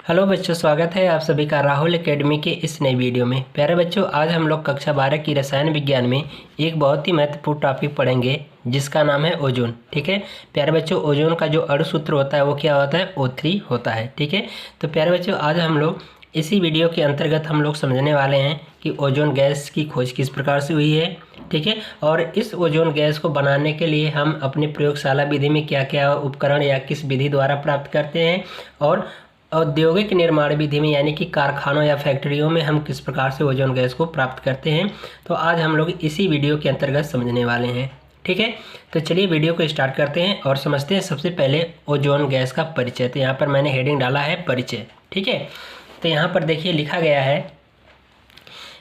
Hello बच्चों, स्वागत है आप सभी का राहुल एकेडमी के इस नई वीडियो में। प्यारे बच्चों, आज हम लोग कक्षा 12 की रसायन विज्ञान में एक बहुत ही महत्वपूर्ण टॉपिक पढ़ेंगे जिसका नाम है ओजोन। ठीक है प्यारे बच्चों, ओजोन का जो अणु सूत्र होता है वो क्या होता है? O3 होता है। ठीक है, तो प्यारे बच्चों, आज हम लोग इसी वीडियो के अंतर्गत हम लोग समझने वाले हैं कि ओजोन गैस की खोज किस प्रकार से हुई है। ठीक है, और इस ओजोन गैस को बनाने के लिए हम अपनी प्रयोगशाला विधि में क्या क्या उपकरण या किस विधि द्वारा प्राप्त करते हैं, और औद्योगिक निर्माण विधि में यानी कि कारखानों या फैक्ट्रियों में हम किस प्रकार से ओजोन गैस को प्राप्त करते हैं। तो आज हम लोग इसी वीडियो के अंतर्गत समझने वाले हैं। ठीक है, तो चलिए वीडियो को स्टार्ट करते हैं और समझते हैं सबसे पहले ओजोन गैस का परिचय। तो यहाँ पर मैंने हेडिंग डाला है परिचय। ठीक है, तो यहाँ पर देखिए लिखा गया है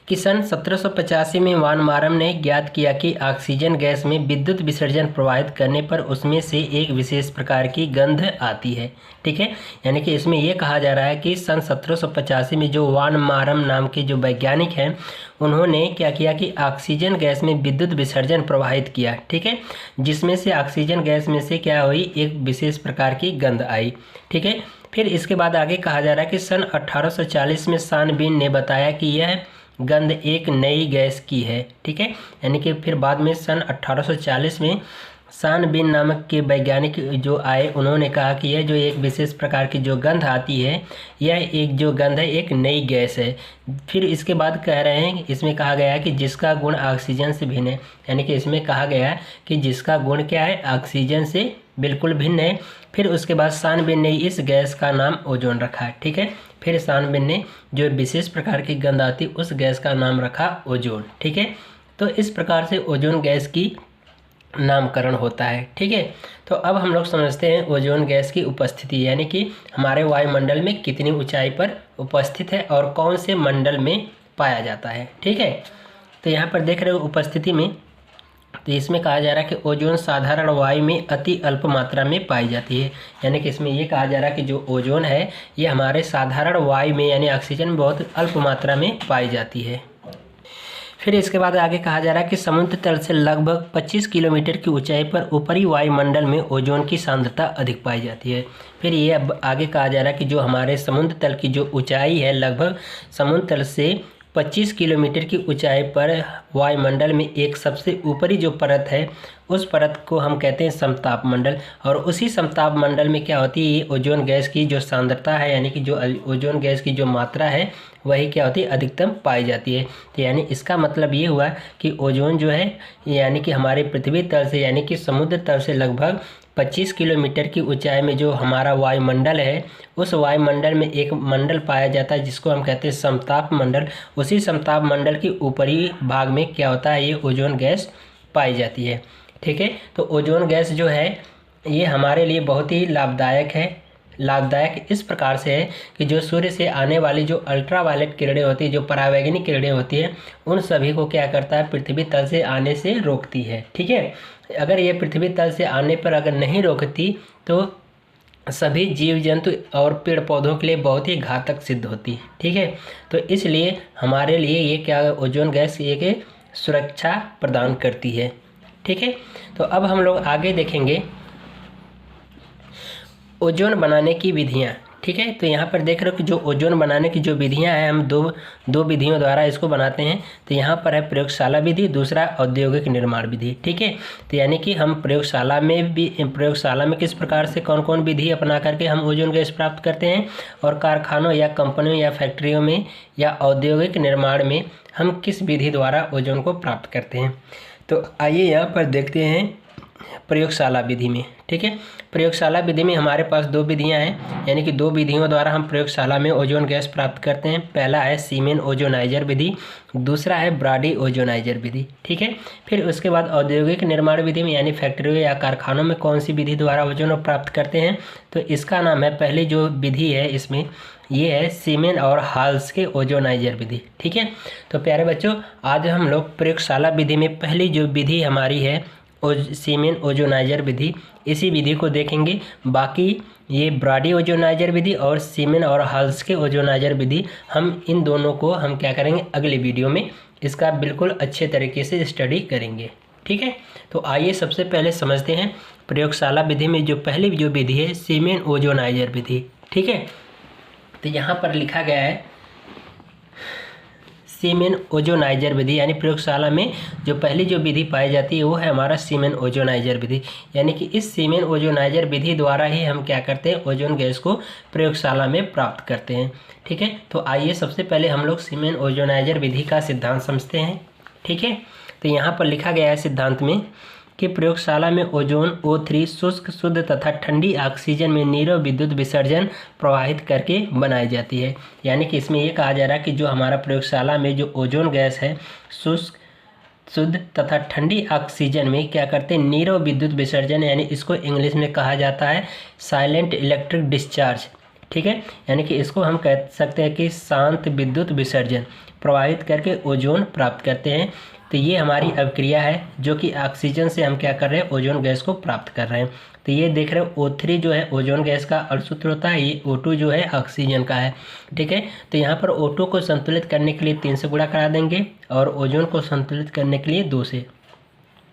कि सन 1785 में वान मारम ने ज्ञात किया कि ऑक्सीजन गैस में विद्युत विसर्जन प्रवाहित करने पर उसमें से एक विशेष प्रकार की गंध आती है। ठीक है, यानी कि इसमें यह कहा जा रहा है कि सन 1785 में जो वान मारम नाम के जो वैज्ञानिक हैं उन्होंने क्या किया कि ऑक्सीजन गैस में विद्युत विसर्जन प्रवाहित किया। ठीक है, जिसमें से ऑक्सीजन गैस में से क्या हुई, एक विशेष प्रकार की गंध आई। ठीक है, फिर इसके बाद आगे कहा जा रहा है कि सन 1840 में सानबीन ने बताया कि यह गंध एक नई गैस की है। ठीक है, यानी कि फिर बाद में सन 1840 में सानबीन नामक के वैज्ञानिक जो आए उन्होंने कहा कि यह जो एक विशेष प्रकार की जो गंध आती है, यह एक जो गंध है एक नई गैस है। फिर इसके बाद कह रहे हैं, इसमें कहा गया है कि जिसका गुण ऑक्सीजन से भिन्न है, यानी कि इसमें कहा गया है कि जिसका गुण क्या है, ऑक्सीजन से बिल्कुल भिन्न है। फिर उसके बाद सानबीन ने इस गैस का नाम ओजोन रखा है। ठीक है, फिर सानबीन ने जो विशेष प्रकार की गंध आती उस गैस का नाम रखा ओजोन। ठीक है, तो इस प्रकार से ओजोन गैस की नामकरण होता है। ठीक है, तो अब हम लोग समझते हैं ओजोन गैस की उपस्थिति, यानी कि हमारे वायुमंडल में कितनी ऊंचाई पर उपस्थित है और कौन से मंडल में पाया जाता है। ठीक है, तो यहाँ पर देख रहे हो उपस्थिति में, तो इसमें कहा जा रहा है कि ओजोन साधारण वायु में अति अल्प मात्रा में पाई जाती है। यानी कि इसमें ये कहा जा रहा है कि जो ओजोन है ये हमारे साधारण वायु में यानी ऑक्सीजन में बहुत अल्प मात्रा में पाई जाती है। फिर इसके बाद आगे कहा जा रहा है कि समुद्र तल से लगभग 25 किलोमीटर की ऊंचाई पर ऊपरी वायुमंडल में ओजोन की सांद्रता अधिक पाई जाती है। फिर ये अब आगे कहा जा रहा है कि जो हमारे समुद्र तल की जो ऊंचाई है, लगभग समुद्र तल से 25 किलोमीटर की ऊंचाई पर वायुमंडल में एक सबसे ऊपरी जो परत है उस परत को हम कहते हैं समताप मंडल, और उसी समताप मंडल में क्या होती है, ओजोन गैस की जो सांद्रता है यानी कि जो ओजोन गैस की जो मात्रा है वही क्या होती है, अधिकतम पाई जाती है। तो यानी इसका मतलब ये हुआ कि ओजोन जो है यानी कि हमारे पृथ्वी तल से यानी कि समुद्र तल से लगभग 25 किलोमीटर की ऊंचाई में जो हमारा वायुमंडल है उस वायुमंडल में एक मंडल पाया जाता है जिसको हम कहते हैं समताप मंडल। उसी समताप मंडल के ऊपरी भाग में क्या होता है, ये ओजोन गैस पाई जाती है। ठीक है, तो ओजोन गैस जो है ये हमारे लिए बहुत ही लाभदायक इस प्रकार से है कि जो सूर्य से आने वाली जो अल्ट्रावायलेट किरणें होती है, जो परावैंगनी किरणें होती है, उन सभी को क्या करता है, पृथ्वी तल से आने से रोकती है। ठीक है, अगर ये पृथ्वी तल से आने पर अगर नहीं रोकती तो सभी जीव जंतु और पेड़ पौधों के लिए बहुत ही घातक सिद्ध होती है। ठीक है, तो इसलिए हमारे लिए ये क्या, ओजोन गैस एक सुरक्षा प्रदान करती है। ठीक है, तो अब हम लोग आगे देखेंगे ओजोन बनाने की विधियाँ। ठीक है, तो यहाँ पर देख रहे हो कि जो ओजोन बनाने की जो विधियाँ हैं, हम दो विधियों द्वारा इसको बनाते हैं। तो यहाँ पर है प्रयोगशाला विधि, दूसरा औद्योगिक निर्माण विधि। ठीक है, तो यानी कि हम प्रयोगशाला में किस प्रकार से कौन कौन विधि अपना करके हम ओजोन गैस प्राप्त करते हैं, और कारखानों या कंपनियों या फैक्ट्रियों में या औद्योगिक निर्माण में हम किस विधि द्वारा ओजोन को प्राप्त करते हैं। तो आइए यहाँ पर देखते हैं प्रयोगशाला विधि में। ठीक है, प्रयोगशाला विधि में हमारे पास दो विधियां हैं, यानी कि दो विधियों द्वारा हम प्रयोगशाला में ओजोन गैस प्राप्त करते हैं। पहला है सीमेन ओजोनाइजर विधि, दूसरा है ब्राडी ओजोनाइजर विधि। ठीक है, फिर उसके बाद औद्योगिक निर्माण विधि में यानी फैक्ट्रियों या कारखानों में कौन सी विधि द्वारा ओजोन प्राप्त करते हैं, तो इसका नाम है, पहली जो विधि है इसमें ये है सीमेन और हाल्स के ओजोनाइजर विधि। ठीक है, तो प्यारे बच्चों, आज हम लोग प्रयोगशाला विधि में पहली जो विधि हमारी है सीमेन ओजोनाइजर विधि, इसी विधि को देखेंगे। बाकी ये ब्राडी ओजोनाइजर विधि और सीमेन और हाल्स के ओजोनाइजर विधि, हम इन दोनों को हम क्या करेंगे, अगले वीडियो में इसका बिल्कुल अच्छे तरीके से स्टडी करेंगे। ठीक है, तो आइए सबसे पहले समझते हैं प्रयोगशाला विधि में जो पहली जो विधि है सीमेन ओजोनाइजर विधि। ठीक है, तो यहाँ पर लिखा गया है सीमेन ओजोनाइजर विधि, यानी प्रयोगशाला में जो पहली जो विधि पाई जाती है वो है हमारा सीमेन ओजोनाइजर विधि। यानी कि इस सीमेन ओजोनाइजर विधि द्वारा ही हम क्या करते हैं, ओजोन गैस को प्रयोगशाला में प्राप्त करते हैं। ठीक है, तो आइए सबसे पहले हम लोग सीमेन ओजोनाइजर विधि का सिद्धांत समझते हैं। ठीक है, तो यहाँ पर लिखा गया है सिद्धांत में कि प्रयोगशाला में ओजोन O3 शुष्क, शुद्ध तथा ठंडी ऑक्सीजन में नीरव विद्युत विसर्जन प्रवाहित करके बनाई जाती है। यानी कि इसमें ये कहा जा रहा है कि जो हमारा प्रयोगशाला में जो ओजोन गैस है शुष्क, शुद्ध तथा ठंडी ऑक्सीजन में क्या करते हैं, नीरव विद्युत विसर्जन, यानी इसको इंग्लिश में कहा जाता है साइलेंट इलेक्ट्रिक डिस्चार्ज। ठीक है, यानी कि इसको हम कह सकते हैं कि शांत विद्युत विसर्जन प्रवाहित करके ओजोन प्राप्त करते हैं। तो ये हमारी अभिक्रिया है जो कि ऑक्सीजन से हम क्या कर रहे हैं, ओजोन गैस को प्राप्त कर रहे हैं। तो ये देख रहे हो O3 जो है ओजोन गैस का अणुसूत्र होता है, ये O2 जो है ऑक्सीजन का है। ठीक है, तो यहाँ पर O2 को संतुलित करने के लिए 3 से गुणा करा देंगे और ओजोन को संतुलित करने के लिए 2 से।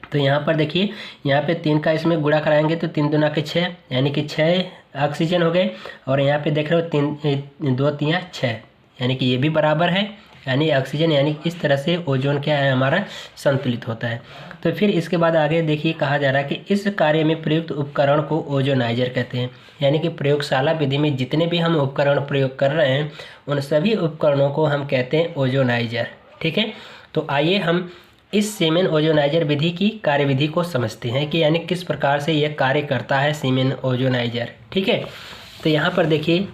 तो यहाँ पर देखिए, यहाँ पे 3 का इसमें गुणा कराएंगे तो 3 दूना के 6, यानी कि 6 ऑक्सीजन हो गए। और यहाँ पे देख रहे हो 3 2 3 6, यानी कि ये भी बराबर है, यानी ऑक्सीजन, यानी इस तरह से ओजोन क्या है हमारा संतुलित होता है। तो फिर इसके बाद आगे देखिए कहा जा रहा है कि इस कार्य में प्रयुक्त उपकरण को ओजोनाइजर कहते हैं। यानी कि प्रयोगशाला विधि में जितने भी हम उपकरण प्रयोग कर रहे हैं उन सभी उपकरणों को हम कहते हैं ओजोनाइजर। ठीक है, तो आइए हम इस सीमेन ओजोनाइजर विधि की कार्यविधि को समझते हैं कि यानी किस प्रकार से यह कार्य करता है सीमेन ओजोनाइजर। ठीक है, तो यहाँ पर देखिए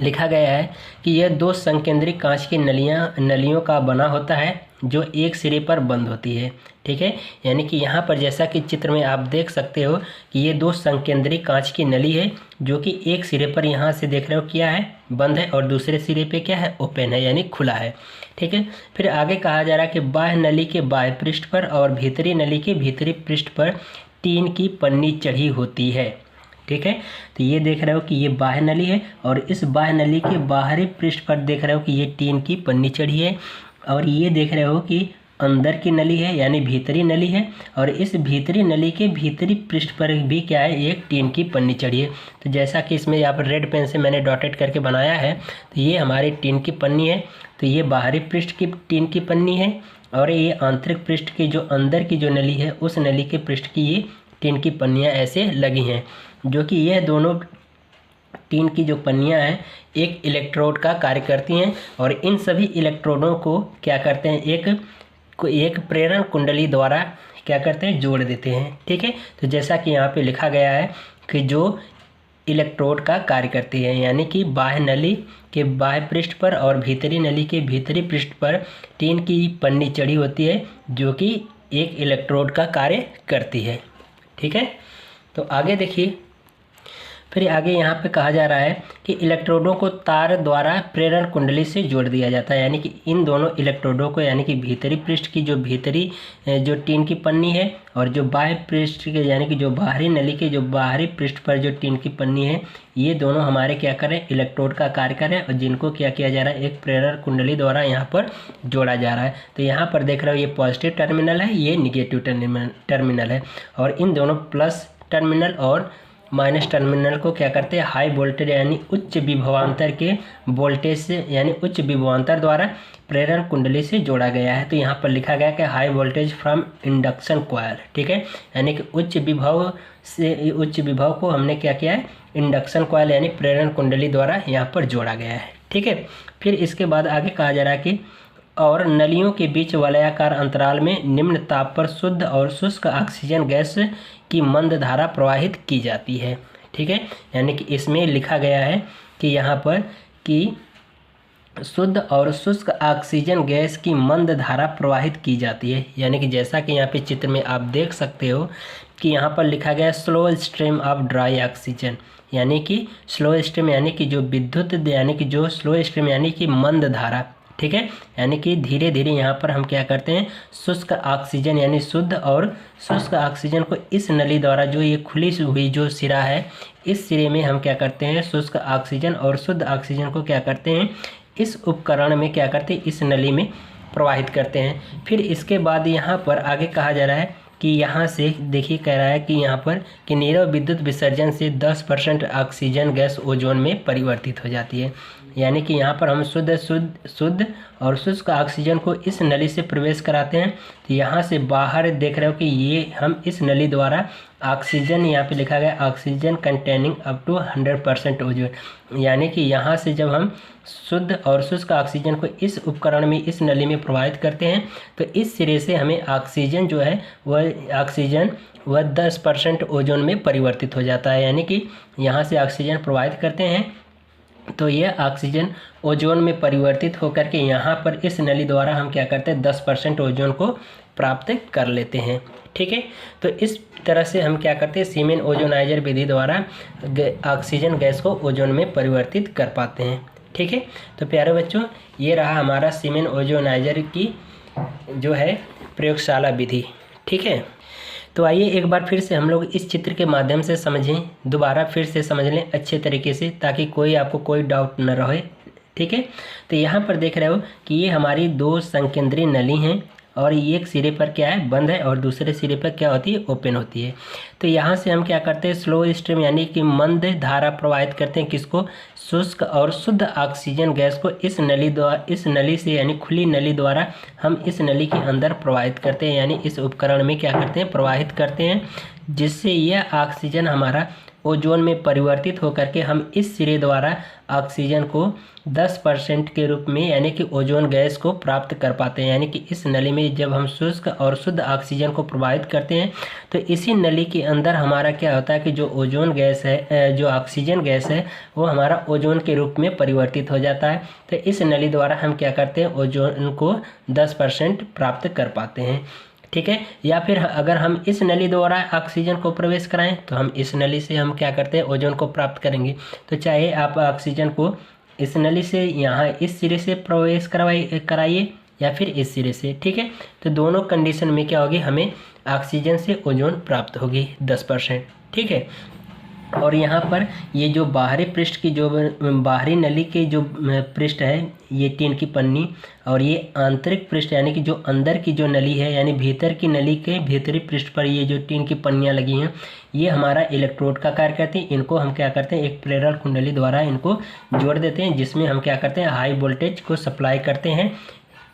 लिखा गया है कि यह 2 संकेंद्री कांच की नलियों का बना होता है जो एक सिरे पर बंद होती है। ठीक है, यानी कि यहाँ पर जैसा कि चित्र में आप देख सकते हो कि ये 2 संकेंद्री कांच की नली है जो कि एक सिरे पर यहाँ से देख रहे हो क्या है, बंद है, और दूसरे सिरे पे क्या है, ओपन है, यानी खुला है। ठीक है, फिर आगे कहा जा रहा है कि बाह्य नली के बाह्य पृष्ठ पर और भीतरी नली के भीतरी पृष्ठ पर टीन की पन्नी चढ़ी होती है। ठीक है, तो ये देख रहे हो कि ये बाह्य नली है और इस बाह्य नली के बाहरी पृष्ठ पर देख रहे हो कि ये टीन की पन्नी चढ़ी है। और ये देख रहे हो कि अंदर की नली है, यानी भीतरी नली है, और इस भीतरी नली के भीतरी पृष्ठ पर भी क्या है, एक टीन की पन्नी चढ़ी है। तो जैसा कि इसमें यहाँ पर रेड पेन से मैंने डॉटेड करके बनाया है, तो ये हमारी टीन की पन्नी है। तो ये बाहरी पृष्ठ की टीन की पन्नी है और ये आंतरिक पृष्ठ की जो अंदर की जो नली है उस नली के पृष्ठ की ये टीन की पन्नियाँ ऐसे लगी हैं, जो कि यह दोनों टीन की जो पन्नियाँ हैं एक इलेक्ट्रोड का कार्य करती हैं और इन सभी इलेक्ट्रोडों को क्या करते हैं, एक प्रेरण कुंडली द्वारा क्या करते हैं, जोड़ देते हैं। ठीक है, तो जैसा कि यहाँ पे लिखा गया है कि जो इलेक्ट्रोड का कार्य करती है, यानी कि बाह्य नली के बाह्य पृष्ठ पर और भीतरी नली के भीतरी पृष्ठ पर टीन की पन्नी चढ़ी होती है जो कि एक इलेक्ट्रोड का कार्य करती है। ठीक है, तो आगे देखिए, फिर आगे यहाँ पे कहा जा रहा है कि इलेक्ट्रोडों को तार द्वारा प्रेरण कुंडली से जोड़ दिया जाता है। यानी कि इन दोनों इलेक्ट्रोडों को, यानी कि भीतरी पृष्ठ की जो भीतरी जो टीन की पन्नी है और जो बाह्य पृष्ठ के यानी कि जो बाहरी नली के जो बाहरी पृष्ठ पर जो टीन की पन्नी है, ये दोनों हमारे क्या करें, इलेक्ट्रोड का कार्य करें और जिनको क्या किया जा रहा है, एक प्रेरण कुंडली द्वारा यहाँ पर जोड़ा जा रहा है। तो यहाँ पर देख रहे हो ये पॉजिटिव टर्मिनल है, ये निगेटिव टर्मिनल है, और इन दोनों प्लस टर्मिनल और माइनस टर्मिनल को क्या करते हैं, हाई वोल्टेज यानी उच्च विभवांतर के वोल्टेज से यानी उच्च विभवांतर द्वारा प्रेरण कुंडली से जोड़ा गया है। तो यहाँ पर लिखा गया कि high voltage from induction coil. ठीक है, यानी कि उच्च विभव को हमने क्या किया है, इंडक्शन कॉइल यानी प्रेरण कुंडली द्वारा यहाँ पर जोड़ा गया है। ठीक है, फिर इसके बाद आगे कहा जा रहा है कि और नलियों के बीच वलयाकार अंतराल में निम्न ताप पर शुद्ध और शुष्क ऑक्सीजन गैस की मंद धारा प्रवाहित की जाती है। ठीक है, यानी कि इसमें लिखा गया है कि यहाँ पर कि शुद्ध और शुष्क ऑक्सीजन गैस की मंद धारा प्रवाहित की जाती है। यानी कि जैसा कि यहाँ पे चित्र में आप देख सकते हो कि यहाँ पर लिखा गया slow stream of dry oxygen, यानी कि स्लो स्ट्रीम यानी कि जो विद्युत यानी कि जो स्लो स्ट्रीम यानी कि मंद धारा। ठीक है, यानी कि धीरे धीरे यहाँ पर हम क्या करते हैं, शुष्क ऑक्सीजन यानी शुद्ध और शुष्क ऑक्सीजन को इस नली द्वारा जो ये खुली हुई जो सिरा है, इस सिरे में हम क्या करते हैं, शुष्क ऑक्सीजन और शुद्ध ऑक्सीजन को क्या करते हैं, इस उपकरण में क्या करते हैं, इस नली में प्रवाहित करते हैं। फिर इसके बाद यहाँ पर आगे कहा जा रहा है कि यहाँ से देखिए कह रहा है कि यहाँ पर कि नीरव विद्युत विसर्जन से 10% ऑक्सीजन गैस ओजोन में परिवर्तित हो जाती है। यानी कि यहाँ पर हम शुद्ध और शुष्क ऑक्सीजन को इस नली से प्रवेश कराते हैं। तो यहाँ से बाहर देख रहे हो कि ये हम इस नली द्वारा ऑक्सीजन, यहाँ पे लिखा गया oxygen containing up to 100% ozone, यानी कि यहाँ से जब हम शुद्ध और शुष्क ऑक्सीजन को इस उपकरण में, इस नली में प्रवाहित करते हैं तो इस सिरे से हमें ऑक्सीजन जो है वह 10% ओजोन में परिवर्तित हो जाता है। यानी कि यहाँ से ऑक्सीजन प्रवाहित करते हैं तो यह ऑक्सीजन ओजोन में परिवर्तित होकर के यहाँ पर इस नली द्वारा हम क्या करते हैं 10% ओजोन को प्राप्त कर लेते हैं। ठीक है, तो इस तरह से हम क्या करते हैं सीमेन ओजोनाइजर विधि द्वारा ऑक्सीजन गैस को ओजोन में परिवर्तित कर पाते हैं। ठीक है, तो प्यारे बच्चों ये रहा हमारा सीमेन ओजोनाइजर की जो है प्रयोगशाला विधि। ठीक है, तो आइए एक बार फिर से हम लोग इस चित्र के माध्यम से समझें, दोबारा फिर से समझ लें अच्छे तरीके से, ताकि आपको कोई डाउट न रहे। ठीक है, तो यहाँ पर देख रहे हो कि ये हमारी 2 संकेंद्रीय नली हैं और ये एक सिरे पर क्या है बंद है और दूसरे सिरे पर क्या होती है ओपन होती है। तो यहाँ से हम क्या करते हैं स्लो स्ट्रीम यानी कि मंद धारा प्रवाहित करते हैं, किसको, शुष्क और शुद्ध ऑक्सीजन गैस को इस नली से यानी खुली नली द्वारा हम इस नली के अंदर प्रवाहित करते हैं, यानी इस उपकरण में क्या करते हैं प्रवाहित करते हैं, जिससे यह ऑक्सीजन हमारा ओजोन में परिवर्तित होकर के हम इस सिरे द्वारा ऑक्सीजन को 10% के रूप में यानी कि ओजोन गैस को प्राप्त कर पाते हैं। यानी कि इस नली में जब हम शुष्क और शुद्ध ऑक्सीजन को प्रवाहित करते हैं तो इसी नली के अंदर हमारा क्या होता है कि जो ओजोन गैस है, जो ऑक्सीजन गैस है, वो हमारा ओजोन के रूप में परिवर्तित हो जाता है। तो इस नली द्वारा हम क्या करते हैं ओजोन को 10% प्राप्त कर पाते हैं। ठीक है, या फिर अगर हम इस नली द्वारा ऑक्सीजन को प्रवेश कराएं तो हम इस नली से हम क्या करते हैं ओजोन को प्राप्त करेंगे। तो चाहे आप ऑक्सीजन को इस नली से यहाँ इस सिरे से प्रवेश कराइए या फिर इस सिरे से। ठीक है, तो दोनों कंडीशन में क्या होगी हमें ऑक्सीजन से ओजोन प्राप्त होगी 10%। ठीक है, और यहाँ पर ये जो बाहरी पृष्ठ की जो बाहरी नली के जो पृष्ठ है ये टीन की पन्नी, और ये आंतरिक पृष्ठ यानी कि जो अंदर की जो नली है यानी भीतर की नली के भीतरी पृष्ठ पर ये जो टीन की पन्नियाँ लगी हैं ये हमारा इलेक्ट्रोड का कार्य करती हैं। इनको हम क्या करते हैं एक प्रेरक कुंडली द्वारा इनको जोड़ देते हैं, जिसमें हम क्या करते हैं हाई वोल्टेज को सप्लाई करते हैं।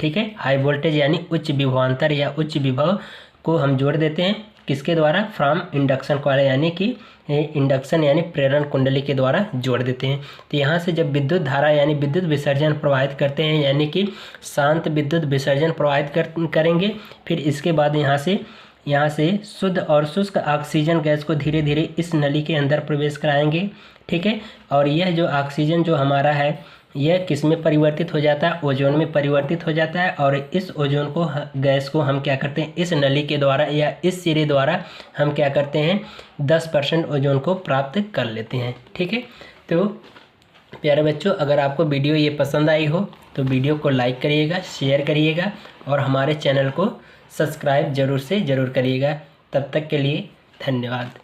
ठीक है, हाई वोल्टेज यानी उच्च विभवांतर या उच्च विभव को हम जोड़ देते हैं किसके द्वारा, फ्रॉम इंडक्शन कॉइल यानी कि इंडक्शन यानी प्रेरण कुंडली के द्वारा जोड़ देते हैं। तो यहाँ से जब विद्युत धारा यानी विद्युत विसर्जन प्रवाहित करते हैं यानी कि शांत विद्युत विसर्जन प्रवाहित करेंगे, फिर इसके बाद यहाँ से शुद्ध और शुष्क ऑक्सीजन गैस को धीरे धीरे इस नली के अंदर प्रवेश कराएंगे। ठीक है, और यह जो ऑक्सीजन जो हमारा है यह किस में परिवर्तित हो जाता है, ओजोन में परिवर्तित हो जाता है, और इस ओजोन को गैस को हम क्या करते हैं इस नली के द्वारा या इस सिरे द्वारा हम क्या करते हैं 10% ओजोन को प्राप्त कर लेते हैं। ठीक है, तो प्यारे बच्चों अगर आपको वीडियो ये पसंद आई हो तो वीडियो को लाइक करिएगा, शेयर करिएगा और हमारे चैनल को सब्सक्राइब ज़रूर से ज़रूर करिएगा। तब तक के लिए धन्यवाद।